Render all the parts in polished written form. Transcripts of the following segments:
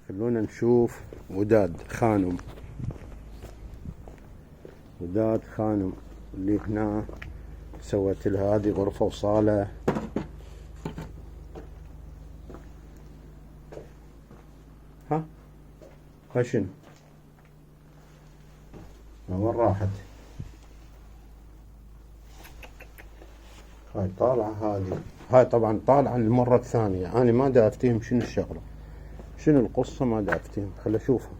خلونا نشوف وداد خانم. وداد خانم اللي هنا سويت لها هذه غرفة وصالة. ها شنو وين راحت؟ هاي طالعة، هاي طبعا طالعة المرة الثانية. أنا ما دا أفتهم شنو الشغلة، شنو القصة، ما دا أفتهم. خل أشوفها.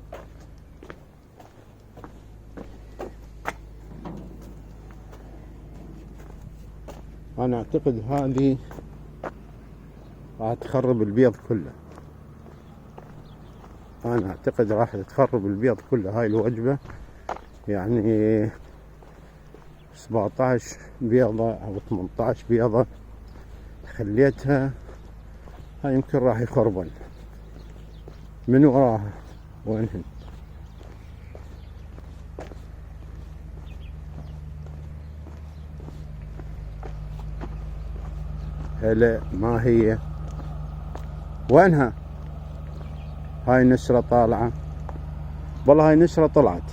أنا أعتقد هذه راح تخرب البيض كله. أنا أعتقد راح تخرب البيض كله. هاي الوجبة يعني 17 بيضة أو 18 بيضة خليتها، هاي يمكن راح يخربن من وراها. وينهن؟ هلا ما هي؟ وينها؟ هاي نسرة طالعة. والله هاي نسرة طلعت.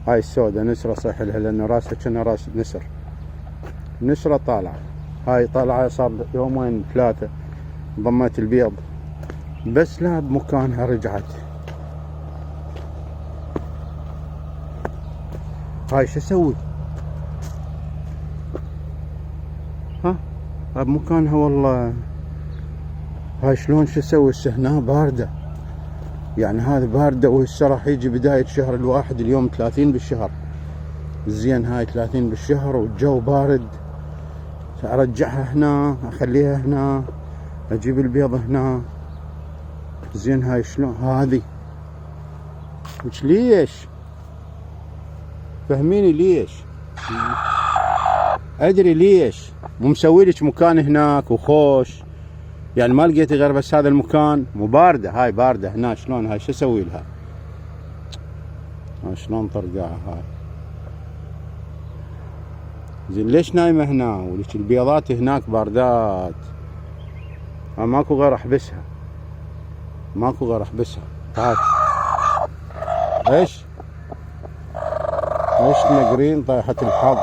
هاي السودة نسرة صح لها لأن راسها كنا راس نسر. نسرة طالعة. هاي طالعة صار يومين 3 ضمت البيض بس لا بمكانها رجعت. هاي شو اسوي؟ ها بمكانها والله. هاي شلون شو اسوي؟ هنا باردة يعني، هذا باردة وهسه راح يجي بداية شهر الواحد، اليوم 30 بالشهر. زين هاي 30 بالشهر والجو بارد. ارجعها هنا، اخليها هنا، اجيب البيض هنا. زين هاي شلون هذه؟ وش ليش؟ فهميني ليش؟ ادري ليش مو مسوي لك مكان هناك وخوش يعني، ما لقيتي غير بس هذا المكان. مو باردة هاي، باردة هنا. شلون هاي شو اسوي لها؟ هاي شلون ترجعها هاي؟ زين ليش نايمة هنا وليش البيضات هناك باردات؟ ماكو غير احبسها، ماكو غير احبسها. تعال. ايش تنقرين؟ طيحة الحظ.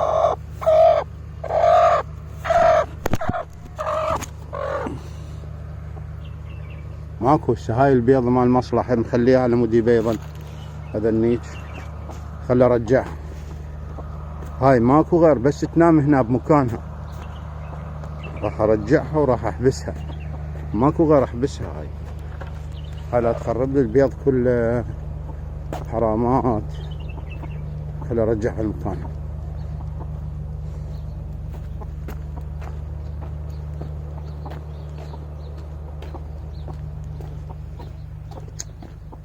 ماكو. هاي البيض مال المصلحة مخليها على مودي بيضا. هذا النيج خلي ارجعها. هاي ماكو غير بس تنام هنا بمكانها. راح ارجعها وراح احبسها، ماكو غير احبسها. هاي لا تخرب لي البيض كله، حرامات. خلي ارجعها لمكانها.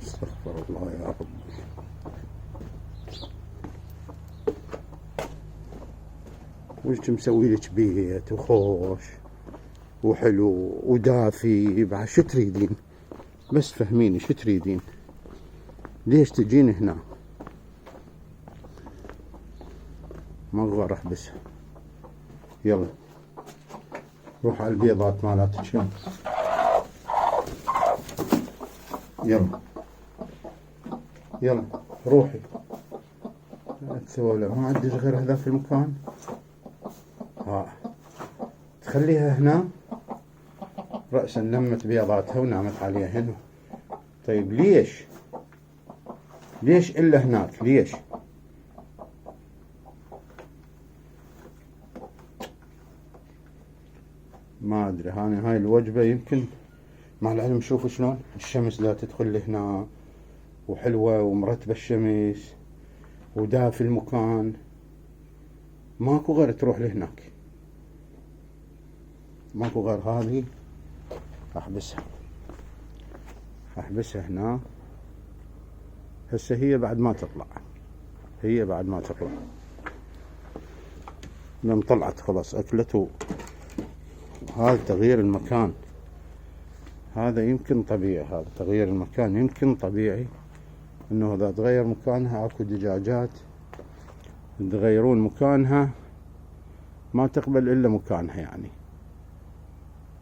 استغفر الله يا رب. وش مسوي لك بيت وخوش وحلو ودافي بعد؟ شو تريدين؟ بس فهميني شو تريدين؟ ليش تجين هنا؟ ما اقدر احبسها. يلا روح على البيضات مالاتك. يلا روحي. تسوي له ما عندك غير هذا في المكان. تخليها هنا رأسا لمت بيضاتها ونامت عليها هنا. طيب ليش إلا هناك؟ ليش؟ ما أدري. هاي الوجبة يمكن مع العلم. شوفوا شلون الشمس لا تدخل هنا وحلوة ومرتبة الشمس ودافي المكان. ماكو غير تروح لهناك، ماكو غير هذه. احبسها هنا. هسه هي بعد ما تطلع، لان طلعت خلاص اكلت. هذا تغيير المكان، هذا يمكن طبيعي. هذا تغيير المكان يمكن طبيعي، انه اذا تغير مكانها اكو دجاجات تغيرون مكانها ما تقبل الا مكانها يعني.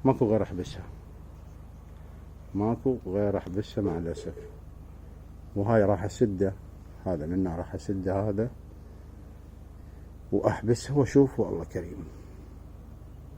ماكو غير احبسها. ماكو غير احبسها مع الاسف. وهاي راح اسده، هذا منه راح اسده هذا واحبسها واشوف والله كريم.